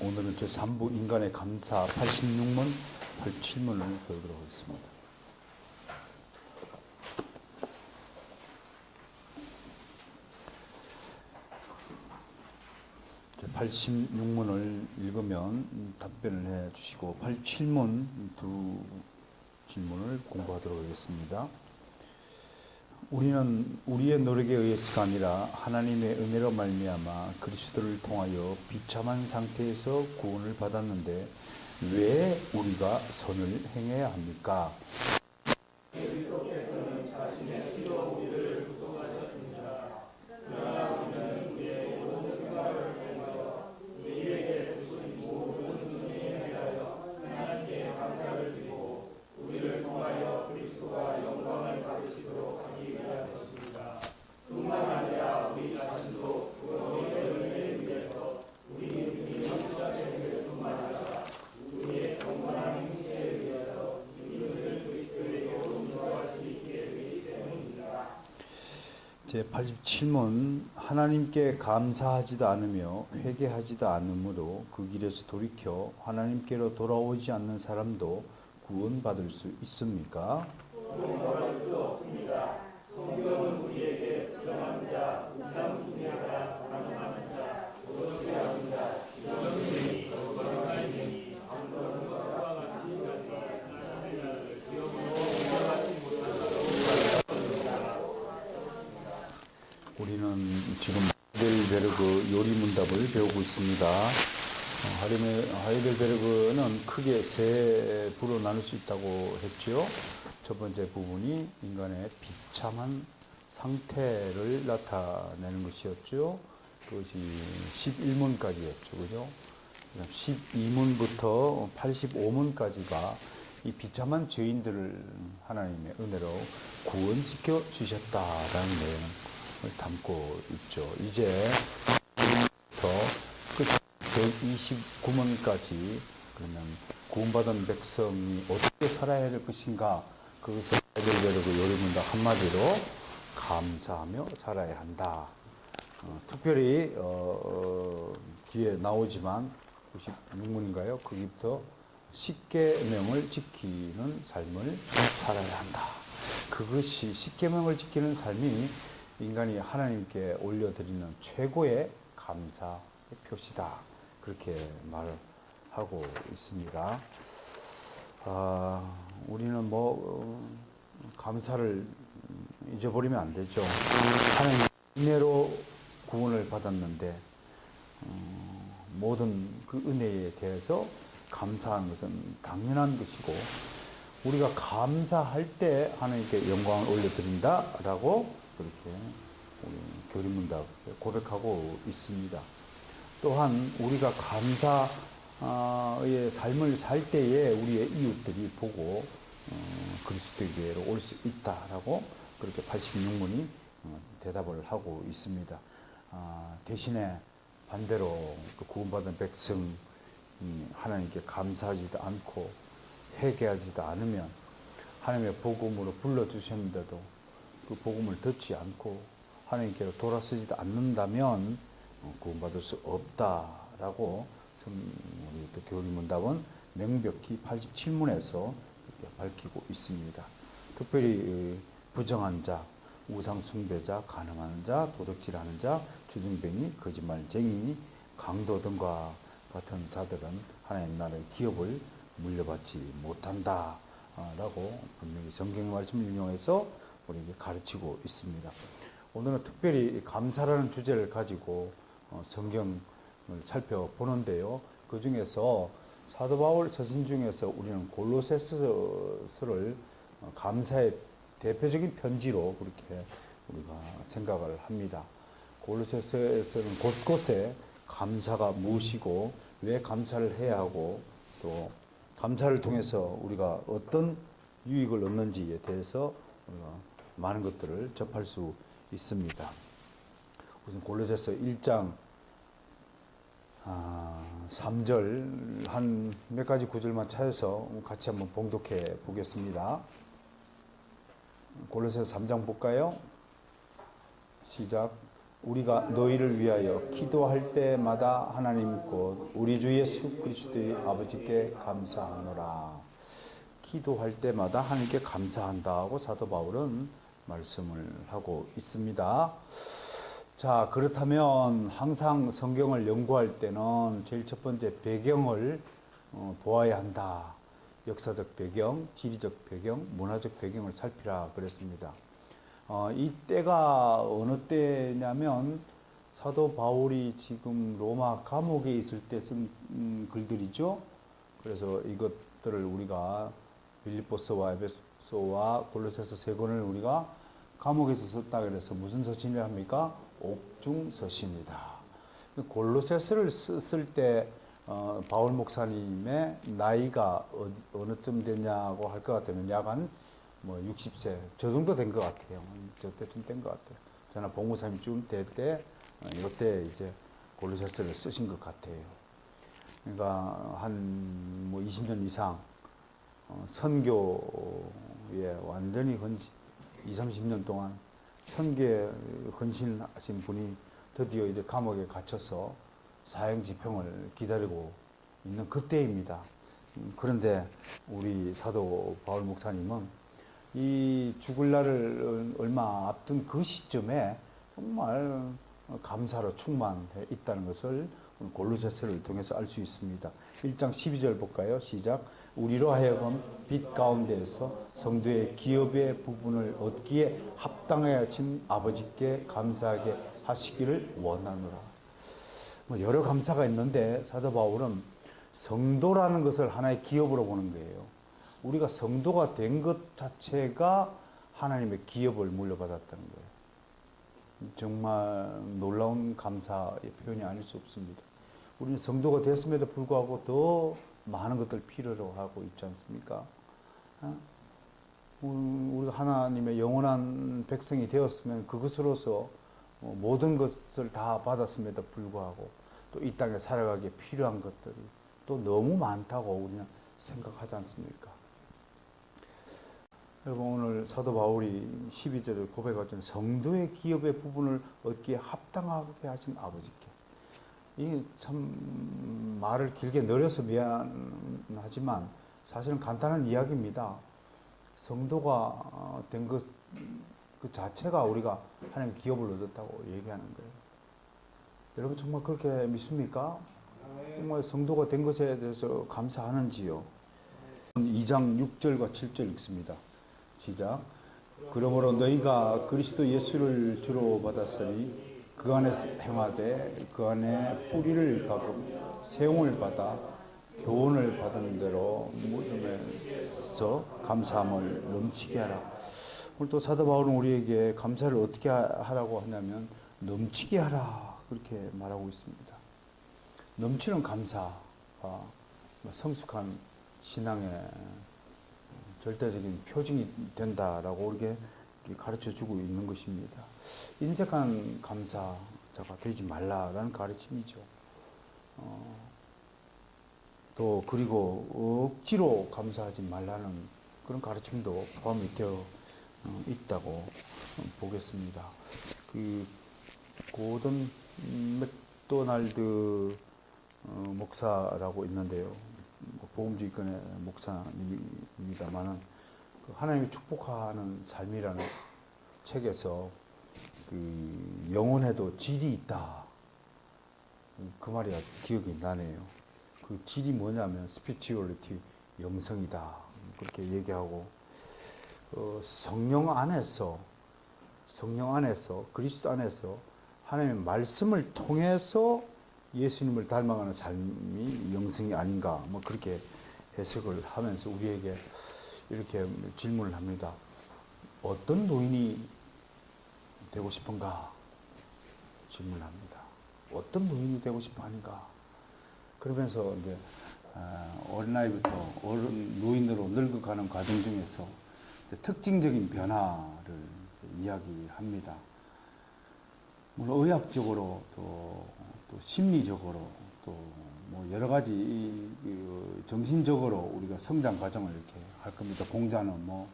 오늘은 제3부 인간의 감사 86문, 87문을 배우도록 하겠습니다. 제 86문을 읽으면 답변을 해 주시고 87문 두 질문을 공부하도록 하겠습니다. 우리는 우리의 노력에 의해서가 아니라 하나님의 은혜로 말미암아 그리스도를 통하여 비참한 상태에서 구원을 받았는데 왜 우리가 선을 행해야 합니까? 제87문 하나님께 감사하지도 않으며 회개하지도 않으므로 그 길에서 돌이켜 하나님께로 돌아오지 않는 사람도 구원받을 수 있습니까? 구원받을 수 없습니다. 성경은 우리에게 부정한 자, 우상숭배자, 가늠하는 자, 도덕질하는 자, 기존행위, 거룩한 행위, 안거는 것과 같이 하나님의 나라를 기업으로 인정하지 못하도록 우리는 지금 하이델베르그 요리문답을 배우고 있습니다. 하이델베르그는 크게 세 부로 나눌 수 있다고 했죠. 첫 번째 부분이 인간의 비참한 상태를 나타내는 것이었죠. 그것이 11문까지였죠. 그죠? 12문부터 85문까지가 이 비참한 죄인들을 하나님의 은혜로 구원시켜 주셨다라는 내용을 담고 있죠. 이제 끝 129문까지 그러면 구원받은 백성이 어떻게 살아야 될 것인가, 그것을 하이델베르그 요리문답 한마디로 감사하며 살아야 한다. 특별히 뒤에 나오지만 96문인가요? 거기부터 십계명을 지키는 삶을 살아야 한다. 그것이 십계명을 지키는 삶이 인간이 하나님께 올려드리는 최고의 감사의 표시다. 그렇게 말을 하고 있습니다. 우리는 감사를 잊어버리면 안 되죠. 하나님 은혜로 구원을 받았는데 모든 그 은혜에 대해서 감사하는 것은 당연한 것이고, 우리가 감사할 때 하나님께 영광을 올려드린다라고 그렇게 우리 교리문답 고백하고 있습니다. 또한 우리가 감사의 삶을 살 때에 우리의 이웃들이 보고 그리스도에게로 올 수 있다라고 그렇게 86문이 대답을 하고 있습니다. 대신에 반대로 그 구원받은 백성이 하나님께 감사하지도 않고 회개하지도 않으면, 하나님의 복음으로 불러주셨는데도 그 복음을 듣지 않고 하나님께로 돌아서지도 않는다면 구원받을 수 없다라고 우리 또 교리문답은 명백히 87문에서 이렇게 밝히고 있습니다. 특별히 부정한 자, 우상숭배자, 가늠하는 자, 도둑질하는 자, 주중뱅이, 거짓말쟁이, 강도 등과 같은 자들은 하나님 나라의 기업을 물려받지 못한다 라고 분명히 성경 말씀을 인용해서 우리에게 가르치고 있습니다. 오늘은 특별히 감사라는 주제를 가지고 성경을 살펴보는데요. 그 중에서 사도 바울 서신 중에서 우리는 골로새서를 감사의 대표적인 편지로 그렇게 우리가 생각을 합니다. 골로새서에서는 곳곳에 감사가 무엇이고 왜 감사를 해야 하고, 또 감사를 통해서 우리가 어떤 유익을 얻는지에 대해서 우리가 많은 것들을 접할 수 있습니다. 우선 골로새서 1장 3절 한 몇 가지 구절만 찾아서 같이 한번 봉독해 보겠습니다. 골로새서 3장 볼까요? 시작. 우리가 너희를 위하여 기도할 때마다 하나님 곧 우리 주 예수 그리스도의 아버지께 감사하노라. 기도할 때마다 하나님께 감사한다고 사도 바울은 말씀을 하고 있습니다. 자, 그렇다면 항상 성경을 연구할 때는 제일 첫 번째 배경을 보아야 한다. 역사적 배경, 지리적 배경, 문화적 배경을 살피라 그랬습니다. 이 때가 어느 때냐면 사도 바울이 지금 로마 감옥에 있을 때 쓴 글들이죠. 그래서 이것들을 우리가 빌립보서와 에베소와 골로새서 세 권을 우리가 감옥에서 썼다 그래서 무슨 서신이라 합니까? 옥중서신이다. 골로새서를 쓸 때 바울 목사님의 나이가 어느쯤 됐냐고 할 것 같으면 약 한 60세 저 정도 된 것 같아요. 저때쯤 된 것 같아요. 저나 봉무사님쯤 될 때 이때 이제 골로새서를 쓰신 것 같아요. 그러니까 한 20년 이상 선교에 완전히 20, 30년 동안 선교에 헌신하신 분이 드디어 이제 감옥에 gat혀서 사형 집행을 기다리고 있는 그때입니다. 그런데 우리 사도 바울 목사님은 이 죽을 날을 얼마 앞둔 그 시점에 정말 감사로 충만해 있다는 것을 골로새서를 통해서 알 수 있습니다. 1장 12절 볼까요? 시작. 우리로 하여금 빛 가운데에서 성도의 기업의 부분을 얻기에 합당하신 아버지께 감사하게 하시기를 원하노라. 여러 감사가 있는데 사도 바울은 성도라는 것을 하나의 기업으로 보는 거예요. 우리가 성도가 된 것 자체가 하나님의 기업을 물려받았다는 거예요. 정말 놀라운 감사의 표현이 아닐 수 없습니다. 우리는 성도가 됐음에도 불구하고 더 많은 것들 필요로 하고 있지 않습니까? 우리가 하나님의 영원한 백성이 되었으면 그것으로서 모든 것을 다 받았음에도 불구하고 또 이 땅에 살아가기에 필요한 것들이 또 너무 많다고 우리는 생각하지 않습니까? 여러분, 오늘 사도 바울이 12절에 고백하신 성도의 기업의 부분을 얻기에 합당하게 하신 아버지께. 이 참 말을 길게 늘려서 미안하지만 사실은 간단한 이야기입니다. 성도가 된 것 그 자체가 우리가 하나님 기업을 얻었다고 얘기하는 거예요. 여러분 정말 그렇게 믿습니까? 정말 성도가 된 것에 대해서 감사하는지요? 2장 6절과 7절 읽습니다. 시작. 그러므로 너희가 그리스도 예수를 주로 받았으니 그 안에서 행하되 그 안에 뿌리를 박음 세움을 받아 교훈을 받은 대로 무덤에서 감사함을 넘치게 하라. 오늘 또 사도 바울은 우리에게 감사를 어떻게 하라고 하냐면 넘치게 하라 그렇게 말하고 있습니다. 넘치는 감사가 성숙한 신앙의 절대적인 표징이 된다라고 우리에게 가르쳐주고 있는 것입니다. 인색한 감사자가 되지 말라라는 가르침이죠. 또 그리고 억지로 감사하지 말라는 그런 가르침도 포함이 되어 있다고 보겠습니다. 그 고든 맥도날드 목사라고 있는데요. 복음주의권의 목사님입니다만은 그 하나님이 축복하는 삶이라는 책에서 그 영혼에도 질이 있다. 그 말이 아주 기억이 나네요. 그 질이 뭐냐면 스피리추얼리티, 영성이다. 그렇게 얘기하고 성령 안에서 그리스도 안에서 하나님의 말씀을 통해서 예수님을 닮아가는 삶이 영성이 아닌가 뭐 그렇게 해석을 하면서 우리에게 이렇게 질문을 합니다. 어떤 노인이 되고 싶은가? 질문합니다. 어떤 노인이 되고 싶어 하는가? 그러면서 이제 어린아이부터 노인으로 늙어가는 과정 중에서 특징적인 변화를 이야기합니다. 물론 의학적으로 또 심리적으로 또 뭐 여러 가지 정신적으로 우리가 성장 과정을 이렇게 할 겁니다. 공자는 뭐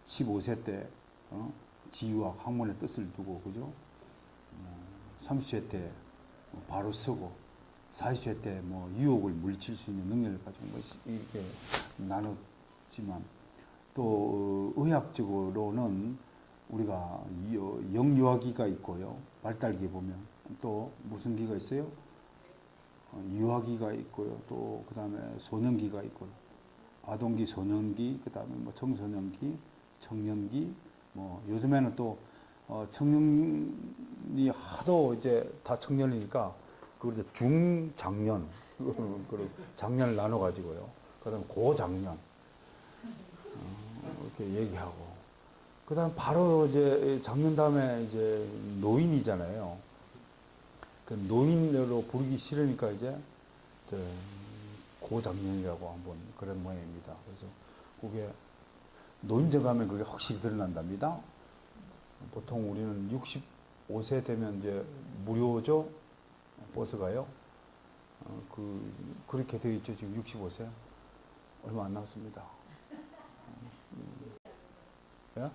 15세 때 지유와 학문의 뜻을 두고 그죠? 30세 때 바로 쓰고 40세 때 뭐 유혹을 물리칠 수 있는 능력을 가지고 뭐 이렇게 나눴지만 또 의학적으로는 우리가 영유아기가 있고요. 발달기에 보면 또 무슨 기가 있어요? 유아기가 있고요. 또 그다음에 소년기가 있고요. 아동기, 소년기, 그다음에 뭐 청소년기, 청년기, 뭐 요즘에는 또 청년이 하도 이제 다 청년이니까 그래서 중장년 그리고 장년을 나눠 가지고요. 그다음에 고장년 이렇게 얘기하고 그다음 바로 이제 장년 다음에 이제 노인이잖아요. 그 노인으로 부르기 싫으니까 이제 고장년이라고 한번 그런 모양입니다. 그래서 그게 노인정 가면 그게 확실히 드러난답니다. 보통 우리는 65세 되면 이제 무료죠? 버스가요. 그렇게 되어 있죠. 지금 65세. 얼마 안 남았습니다. 예?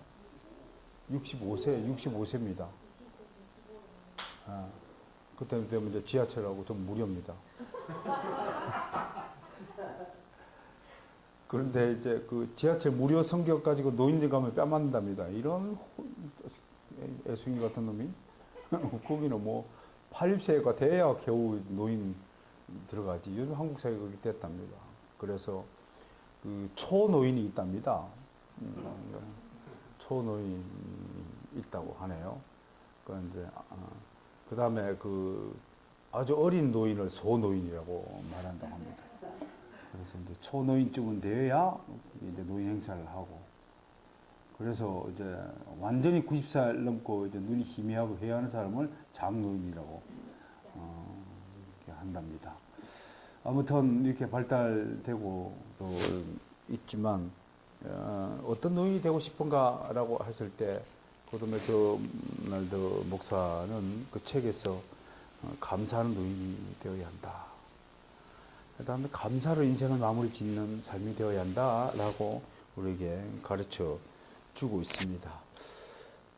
65세입니다. 아, 그때 되면 이제 지하철하고 좀 무료입니다. 그런데 이제 그 지하철 무료 성격 가지고 노인들 가면 뺨 맞는답니다. 이런 애송이 같은 놈이. 거기는 뭐 80세가 돼야 겨우 노인 들어가지. 요즘 한국 사회가 그렇게 됐답니다. 그래서 그 초노인이 있답니다. 초노인이 있다고 하네요. 그런데 그 다음에 그 아주 어린 노인을 소노인이라고 말한다고 합니다. 그래서 이제 초노인쯤은 되어야 이제 노인 행사를 하고, 그래서 이제 완전히 90살 넘고 이제 눈이 희미하고 해야 하는 사람을 장노인이라고 이렇게 한답니다. 아무튼 이렇게 발달되고 또 있지만 어떤 노인이 되고 싶은가라고 했을 때 고도메 도널드 목사는 그 책에서 감사하는 노인이 되어야 한다. 그 다음에 감사로 인생을 마무리 짓는 삶이 되어야 한다라고 우리에게 가르쳐 주고 있습니다.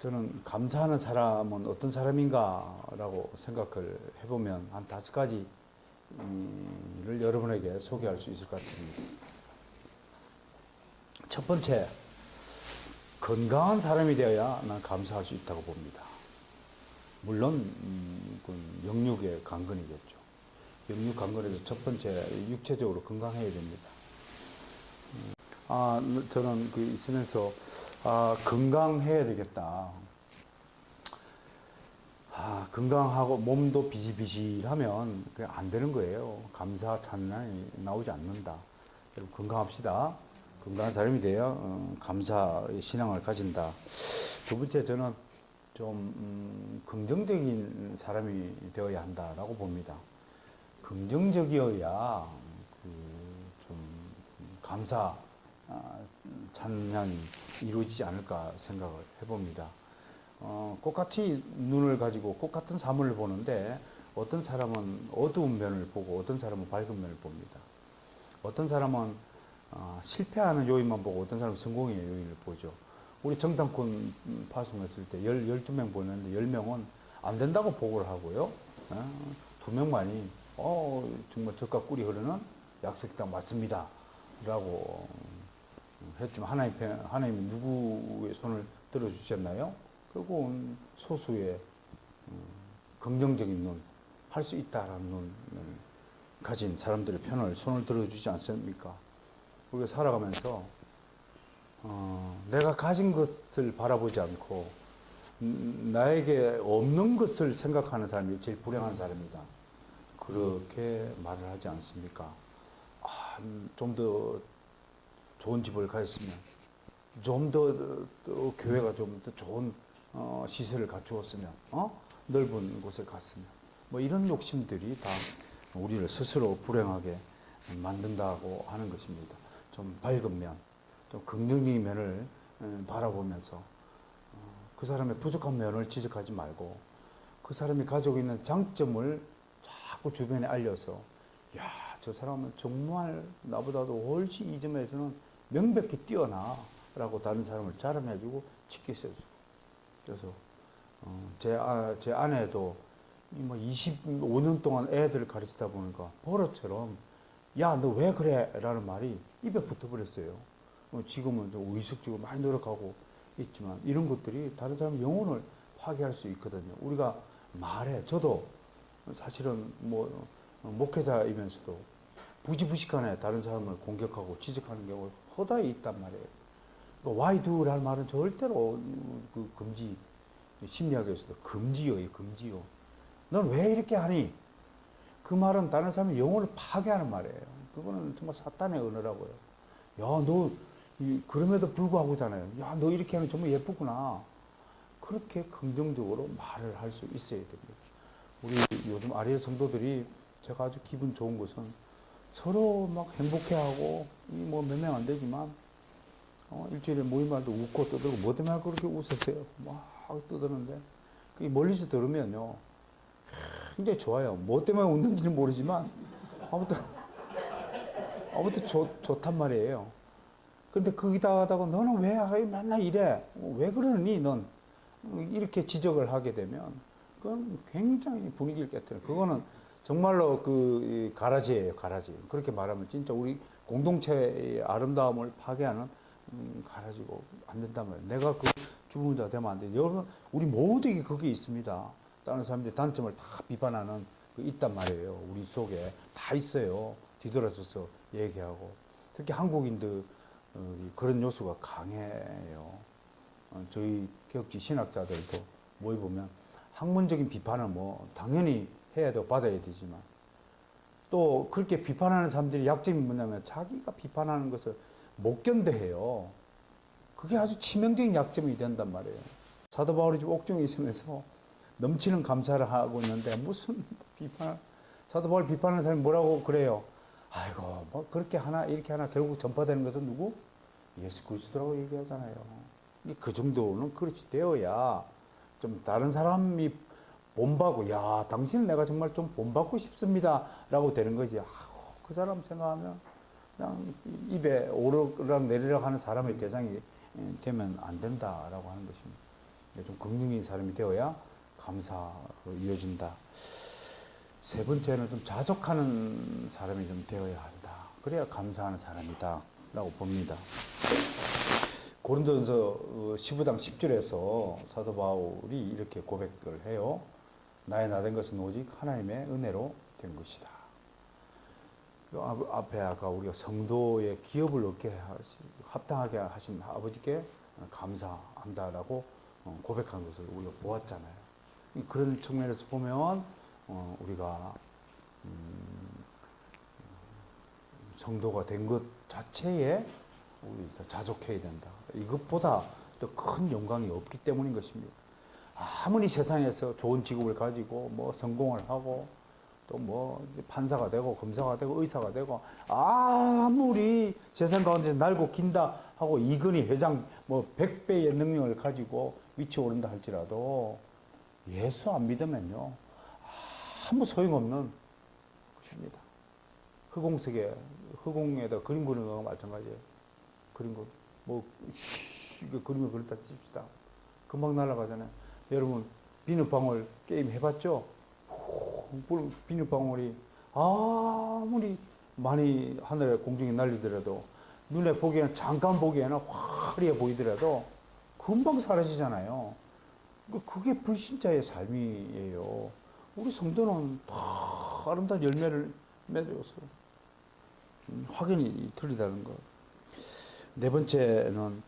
저는 감사하는 사람은 어떤 사람인가라고 생각을 해보면 한 5가지를 여러분에게 소개할 수 있을 것 같습니다. 첫 번째, 건강한 사람이 되어야 난 감사할 수 있다고 봅니다. 물론 그건 영육의 강건이겠죠. 영육 강건에서 첫 번째, 육체적으로 건강해야 됩니다. 저는 그 있으면서 건강해야 되겠다. 건강하고 몸도 비실비실하면 그게 안 되는 거예요. 감사 찬양이 나오지 않는다. 여러분 건강합시다. 건강한 사람이 되어 감사의 신앙을 가진다. 두 번째, 저는 좀 긍정적인 사람이 되어야 한다라고 봅니다. 긍정적이어야 좀 감사 찬양이 이루어지지 않을까 생각을 해봅니다. 똑같이 눈을 가지고 똑같은 사물을 보는데 어떤 사람은 어두운 면을 보고 어떤 사람은 밝은 면을 봅니다. 어떤 사람은 실패하는 요인만 보고 어떤 사람은 성공의 요인을 보죠. 우리 정당권 파송했을 때 12명 보냈는데 10명은 안 된다고 보고를 하고요. 2명만이 정말 젖과 꿀이 흐르는 약속당 맞습니다. 라고 했지만 하나님이 누구의 손을 들어주셨나요? 결국은 소수의 긍정적인 눈, 할 수 있다라는 눈을 가진 사람들의 편을 손을 들어주지 않습니까? 우리가 살아가면서 내가 가진 것을 바라보지 않고 나에게 없는 것을 생각하는 사람이 제일 불행한 사람이다. 그렇게 말을 하지 않습니까? 좀 더 좋은 집을 가졌으면, 좀 더 교회가 좀 더 좋은 시설을 갖추었으면, 넓은 곳에 갔으면, 뭐 이런 욕심들이 다 우리를 스스로 불행하게 만든다고 하는 것입니다. 좀 밝은 면, 좀 긍정적인 면을 바라보면서 그 사람의 부족한 면을 지적하지 말고 그 사람이 가지고 있는 장점을 자꾸 주변에 알려서 야, 저 사람은 정말 나보다도 훨씬 이 점에서는 명백히 뛰어나 라고 다른 사람을 자랑해주고 치켜세워주고. 그래서 제 아내도 뭐 25년 동안 애들을 가르치다 보니까 버릇처럼 야, 너 왜 그래? 라는 말이 입에 붙어버렸어요. 지금은 좀 의식적으로 많이 노력하고 있지만 이런 것들이 다른 사람의 영혼을 파괴할 수 있거든요. 우리가 말해. 저도 사실은 뭐 목회자이면서도 부지부식간에 다른 사람을 공격하고 지적하는 경우가 허다히 있단 말이에요. why do라는 말은 절대로 그 금지, 심리학에서도 금지요, 금지요. 넌 왜 이렇게 하니? 그 말은 다른 사람의 영혼을 파괴하는 말이에요. 그거는 정말 사탄의 언어라고요. 야, 너, 그럼에도 불구하고잖아요. 야, 너 이렇게 하면 정말 예쁘구나. 그렇게 긍정적으로 말을 할 수 있어야 됩니다. 우리 요즘 아리에 성도들이 제가 아주 기분 좋은 것은 서로 막 행복해하고, 뭐 몇 명 안 되지만, 일주일에 모임마다 웃고 떠들고, 뭐 때문에 그렇게 웃었어요? 막 떠드는데, 그게 멀리서 들으면요, 굉장히 좋아요. 뭐 때문에 웃는지는 모르지만, 아무튼, 좋단 말이에요. 근데 거기다 하다가 너는 왜 맨날 이래? 왜 그러니, 넌? 이렇게 지적을 하게 되면, 그건 굉장히 분위기를 깨뜨려요. 그거는 정말로 그 가라지예요, 가라지. 그렇게 말하면 진짜 우리 공동체의 아름다움을 파괴하는 가라지고 안 된단 말이에요. 내가 그 주문자 되면 안 돼. 여러분, 우리 모두에게 그게 있습니다. 다른 사람들이 단점을 다 비판하는 그 있단 말이에요. 우리 속에 다 있어요. 뒤돌아서서 얘기하고. 특히 한국인들 그런 요소가 강해요. 저희 개혁지 신학자들도 모여보면 학문적인 비판은 뭐 당연히 해야 되고 받아야 되지만 또 그렇게 비판하는 사람들이 약점이 뭐냐면 자기가 비판하는 것을 못 견뎌해요. 그게 아주 치명적인 약점이 된단 말이에요. 사도 바울이 지금 옥중에 있으면서 넘치는 감사를 하고 있는데 무슨 사도 바울 비판하는 사람이 뭐라고 그래요? 아이고, 뭐 그렇게 하나, 이렇게 하나 결국 전파되는 것은 누구? 예수 그리스도라고 얘기하잖아요. 그 정도는 그렇지 되어야 좀 다른 사람이 본받고, 야, 당신은 내가 정말 좀 본받고 싶습니다. 라고 되는 거지. 그 사람 생각하면 그냥 입에 오르락 내리락 하는 사람의 대상이 되면 안 된다라고 하는 것입니다. 좀 긍정적인 사람이 되어야 감사로 이어진다. 세 번째는 좀 자족하는 사람이 좀 되어야 한다. 그래야 감사하는 사람이다. 라고 봅니다. 고린도전서 15장 10절에서 사도 바울이 이렇게 고백을 해요. 나의 나된 것은 오직 하나님의 은혜로 된 것이다. 앞에 아까 우리가 성도의 기업을 얻게 합당하게 하신 아버지께 감사한다라고 고백한 것을 우리가 보았잖아요. 그런 측면에서 보면 우리가 성도가 된 것 자체에 우리가 자족해야 된다. 이것보다 더 큰 영광이 없기 때문인 것입니다. 아무리 세상에서 좋은 직업을 가지고 뭐 성공을 하고 또 뭐 판사가 되고 검사가 되고 의사가 되고 아무리 세상 가운데 날고 긴다 하고 이건희 회장 뭐 100배의 능력을 가지고 위치에 오른다 할지라도 예수 안 믿으면요 아무 소용없는 것입니다. 허공에다 그림 그리는 거랑 마찬가지예요. 그린 거, 뭐, 그림을 그렸다 칩시다. 금방 날아가잖아요. 여러분, 비눗방울 게임 해봤죠? 비눗방울이 아무리 많이 하늘에 공중에 날리더라도 눈에 보기에는, 잠깐 보기에는 화려해 보이더라도 금방 사라지잖아요. 그게 불신자의 삶이에요. 우리 성도는 다 아름다운 열매를 맺어서 확연히 틀리다는 것. 네 번째는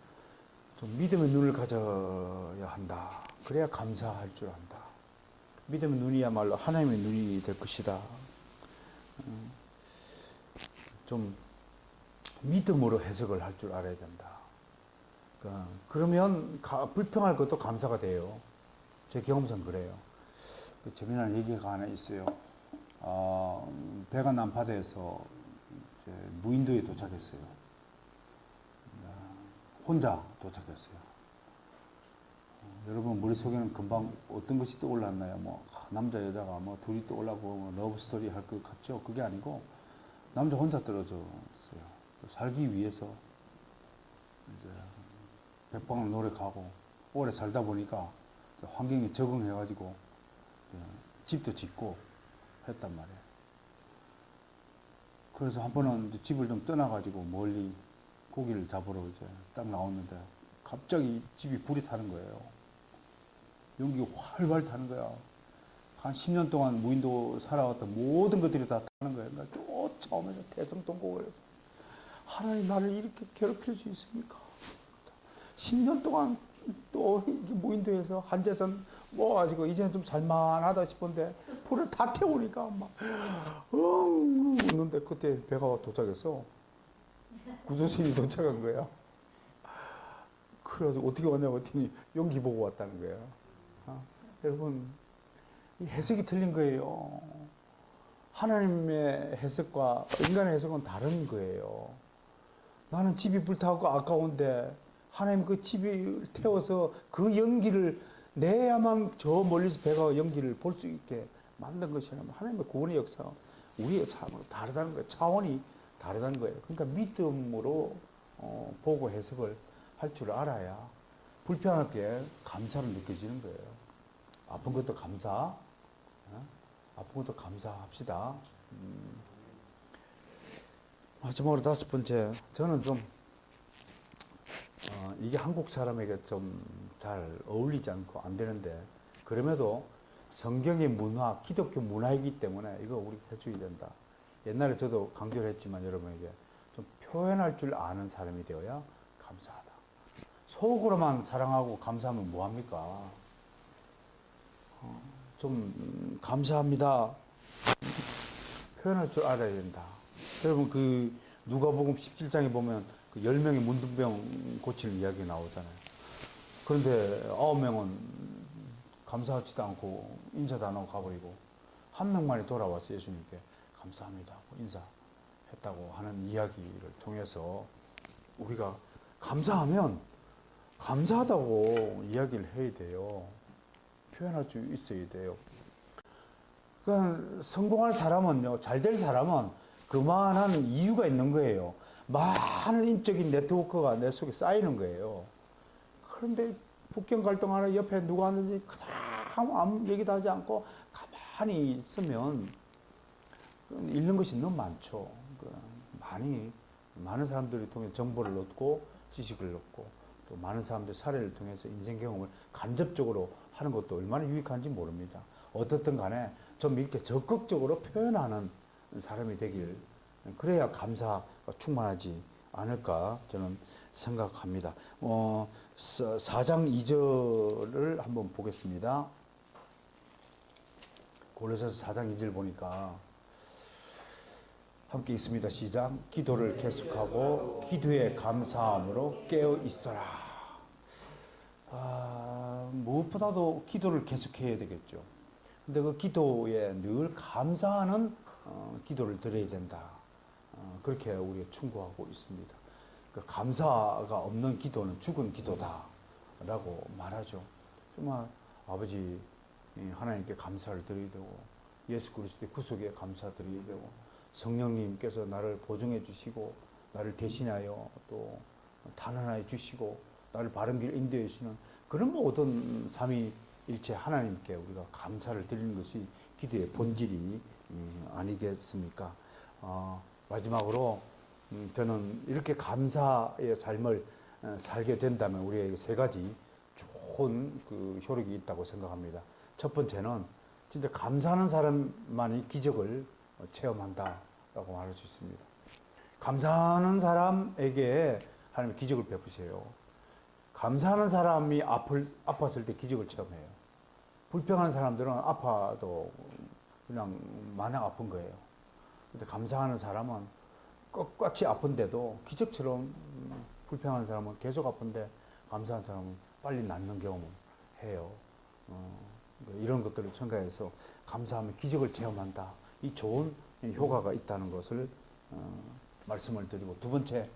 좀 믿음의 눈을 가져야 한다. 그래야 감사할 줄 안다. 믿음의 눈이야말로 하나님의 눈이 될 것이다. 좀 믿음으로 해석을 할 줄 알아야 된다. 그러면 불평할 것도 감사가 돼요. 제 경험상 그래요. 재미난 얘기가 하나 있어요. 배가 난파돼서 무인도에 도착했어요. 혼자 도착했어요. 여러분 머릿속에는 금방 어떤 것이 떠올랐나요? 뭐 남자 여자가 뭐 둘이 떠올라고 뭐 러브 스토리 할 것 같죠? 그게 아니고 남자 혼자 떨어졌어요. 살기 위해서 이제 백방을 노력하고 오래 살다 보니까 환경에 적응해가지고 집도 짓고 했단 말이에요. 그래서 한 번은 이제 집을 좀 떠나가지고 멀리 고기를 잡으러 이제 딱 나왔는데 갑자기 집이 불이 타는 거예요. 연기가 활활 타는 거야. 한 10년 동안 무인도 살아왔던 모든 것들이 다 타는 거예요. 그러니까 쫓아오면서 대성통곡을 해서 하나님 나를 이렇게 괴롭힐 수 있습니까? 10년 동안 또 무인도에서 한재선 모아가지고 이제는 좀 살만하다 싶은데 불을 다 태우니까 막 웃는데 그때 배가 도착했어. 구조선이 도착한 거야. 그래가지고 어떻게 왔냐고 했더니 연기 보고 왔다는 거야. 여러분 이 해석이 틀린 거예요. 하나님의 해석과 인간의 해석은 다른 거예요. 나는 집이 불타고 아까운데 하나님 그 집이 태워서 그 연기를 내야만 저 멀리서 배가 연기를 볼 수 있게 만든 것이라면 하나님의 구원의 역사가 우리의 삶으로 다르다는 거예요. 차원이 다르다는 거예요. 그러니까 믿음으로 보고 해석을 할 줄 알아야 불편할 게 감사로 느껴지는 거예요. 아픈 것도 감사, 아픈 것도 감사합시다. 마지막으로 5번째, 저는 좀 이게 한국 사람에게 좀 잘 어울리지 않고 안 되는데 그럼에도 성경의 문화, 기독교 문화이기 때문에 이거 우리 해줘야 된다. 옛날에 저도 강조를 했지만 여러분에게 좀 표현할 줄 아는 사람이 되어야 감사하다. 속으로만 사랑하고 감사하면 뭐합니까? 좀 감사합니다. 표현할 줄 알아야 된다. 여러분 그 누가복음 17장에 보면 그 10명의 문둥병 고치는 이야기 나오잖아요. 그런데 9명은 감사하지도 않고 인사도 안 하고 가버리고 한 명만이 돌아와서 예수님께 감사합니다 하고 인사했다고 하는 이야기를 통해서 우리가 감사하면 감사하다고 이야기를 해야 돼요. 표현할 수 있어야 돼요. 그러니까 성공할 사람은요, 잘 될 사람은 그만한 이유가 있는 거예요. 많은 인적인 네트워크가 내 속에 쌓이는 거예요. 그런데 북경 갈등하는 옆에 누가 왔는지 그다음 아무 얘기도 하지 않고 가만히 있으면 잃는 것이 너무 많죠. 많은 사람들이 통해 정보를 얻고 지식을 얻고 또 많은 사람들 사례를 통해서 인생 경험을 간접적으로 하는 것도 얼마나 유익한지 모릅니다. 어떻든 간에 좀 이렇게 적극적으로 표현하는 사람이 되길, 그래야 감사가 충만하지 않을까 저는 생각합니다. 4장 2절을 한번 보겠습니다. 골로새서 4장 2절 보니까 함께 있습니다. 시작. 기도를 계속하고 기도에 감사함으로 깨어 있어라. 무엇보다도 기도를 계속해야 되겠죠. 근데 그 기도에 늘 감사하는 기도를 드려야 된다. 그렇게 우리가 충고하고 있습니다. 그 감사가 없는 기도는 죽은 기도다 라고 말하죠. 정말 아버지 하나님께 감사를 드려야 되고 예수 그리스도의 구속에 감사드려야 되고 성령님께서 나를 보증해 주시고 나를 대신하여 또 단언하여 주시고 나를 바른 길 인도해 주시는 그런 모든 삼위일체 하나님께 우리가 감사를 드리는 것이 기도의 본질이 아니겠습니까? 마지막으로 저는 이렇게 감사의 삶을 살게 된다면 우리에게 세 가지 좋은 그 효력이 있다고 생각합니다. 첫 번째는 진짜 감사하는 사람만이 기적을 체험한다라고 말할 수 있습니다. 감사하는 사람에게 하나님이 기적을 베푸세요. 감사하는 사람이 아팠을 때 기적을 체험해요. 불평하는 사람들은 아파도 그냥 마냥 아픈 거예요. 근데 감사하는 사람은 끝같이 아픈데도 기적처럼 불평하는 사람은 계속 아픈데 감사하는 사람은 빨리 낫는 경험을 해요. 이런 것들을 생각해서 감사하면 기적을 체험한다. 이 좋은 효과가 있다는 것을 말씀을 드리고, 두 번째,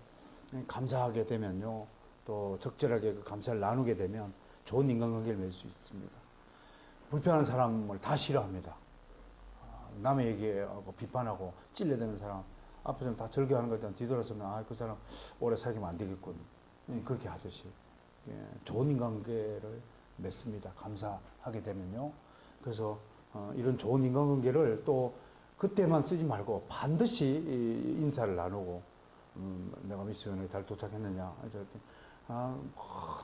감사하게 되면요, 또 적절하게 그 감사를 나누게 되면 좋은 인간관계를 맺을 수 있습니다. 불평하는 사람을 다 싫어합니다. 남의 얘기하고 비판하고 찔레대는 사람 앞에서는 다 절교하는 것 같지만 뒤돌아서면 그 사람 오래 사귀면 안 되겠군, 그렇게 하듯이 좋은 인간관계를 맺습니다. 감사하게 되면요. 그래서 이런 좋은 인간관계를 또 그때만 쓰지 말고 반드시 인사를 나누고 내가 미션에 잘 도착했느냐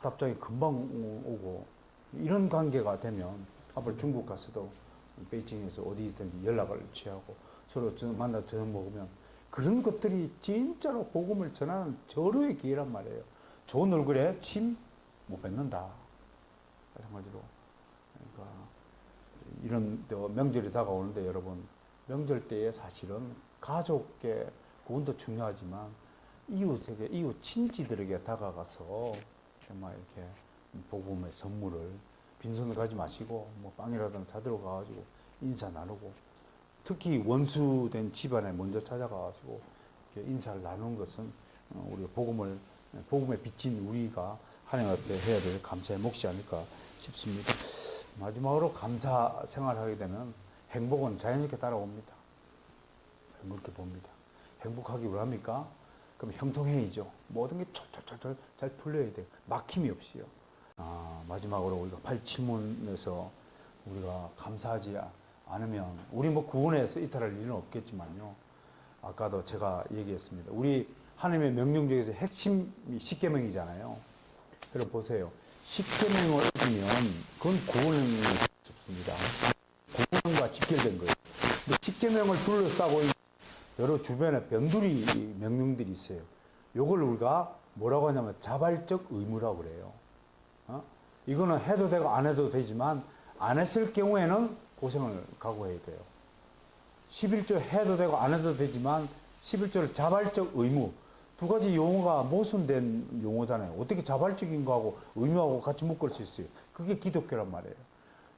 답장이 금방 오고 이런 관계가 되면 앞으로 중국 가서도 베이징에서 어디든지 연락을 취하고 서로 만나 저녁 먹으면 그런 것들이 진짜로 복음을 전하는 절호의 기회란 말이에요. 좋은 얼굴에 침 못 뱉는다. 마찬가지로 그러니까 이런 명절이 다가오는데 여러분 명절 때에 사실은 가족의 구원도 중요하지만 이웃에게 이웃 친지들에게 다가가서 정말 이렇게 복음의 선물을 빈손을 가지 마시고 뭐 빵이라든가 사들어 가가지고 인사 나누고 특히 원수된 집안에 먼저 찾아가가지고 이렇게 인사를 나누는 것은 우리 복음에 비친 우리가 하나님 앞에 해야 될 감사의 몫이 아닐까 싶습니다. 마지막으로 감사 생활하게 되면 행복은 자연스럽게 따라옵니다. 그렇게 봅니다. 행복하기 원합니까? 그럼 형통행위죠. 모든 게 철철철철 잘 풀려야 돼요. 막힘이 없이요. 마지막으로 우리가 8치문에서 우리가 감사하지 않으면 우리 뭐 구원에서 이탈할 일은 없겠지만요. 아까도 제가 얘기했습니다. 우리 하나님의 명령 중에서 핵심이 10계명이잖아요. 여러분 보세요. 10계명을 어기면 그건 구원은 없습니다. 구원과 직결된 거예요. 근데 10계명을 둘러싸고 여러 주변에 변두리 명령들이 있어요. 요걸 우리가 뭐라고 하냐면 자발적 의무라고 그래요. 이거는 해도 되고 안 해도 되지만 안 했을 경우에는 고생을 각오해야 돼요. 11조 해도 되고 안 해도 되지만 11조를 자발적 의무 두 가지 용어가 모순된 용어잖아요. 어떻게 자발적인 거하고 의무하고 같이 묶을 수 있어요. 그게 기독교란 말이에요.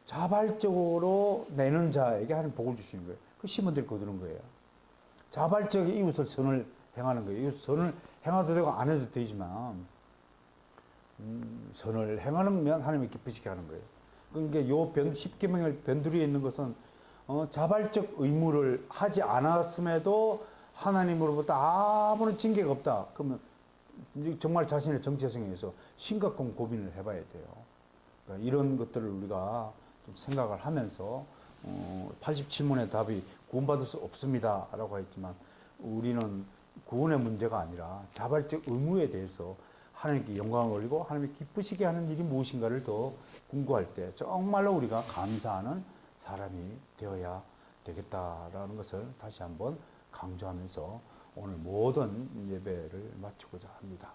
자발적으로 내는 자에게 하나님 복을 주시는 거예요. 그 시몬들이 거두는 거예요. 자발적인 이웃을 선을 행하는 거예요. 이웃 선을 행해도 되고 안 해도 되지만 선을 행하는 면 하나님이 기쁘시게 하는 거예요. 그러니까 요 10계명을 변두리에 있는 것은 자발적 의무를 하지 않았음에도 하나님으로부터 아무런 징계가 없다. 그러면 정말 자신의 정체성에 의해서 심각한 고민을 해봐야 돼요. 그러니까 이런 것들을 우리가 좀 생각을 하면서 87문의 답이 구원받을 수 없습니다 라고 했지만 우리는 구원의 문제가 아니라 자발적 의무에 대해서 하나님께 영광을 올리고 하나님이 기쁘시게 하는 일이 무엇인가를 더 궁구할 때 정말로 우리가 감사하는 사람이 되어야 되겠다라는 것을 다시 한번 강조하면서 오늘 모든 예배를 마치고자 합니다.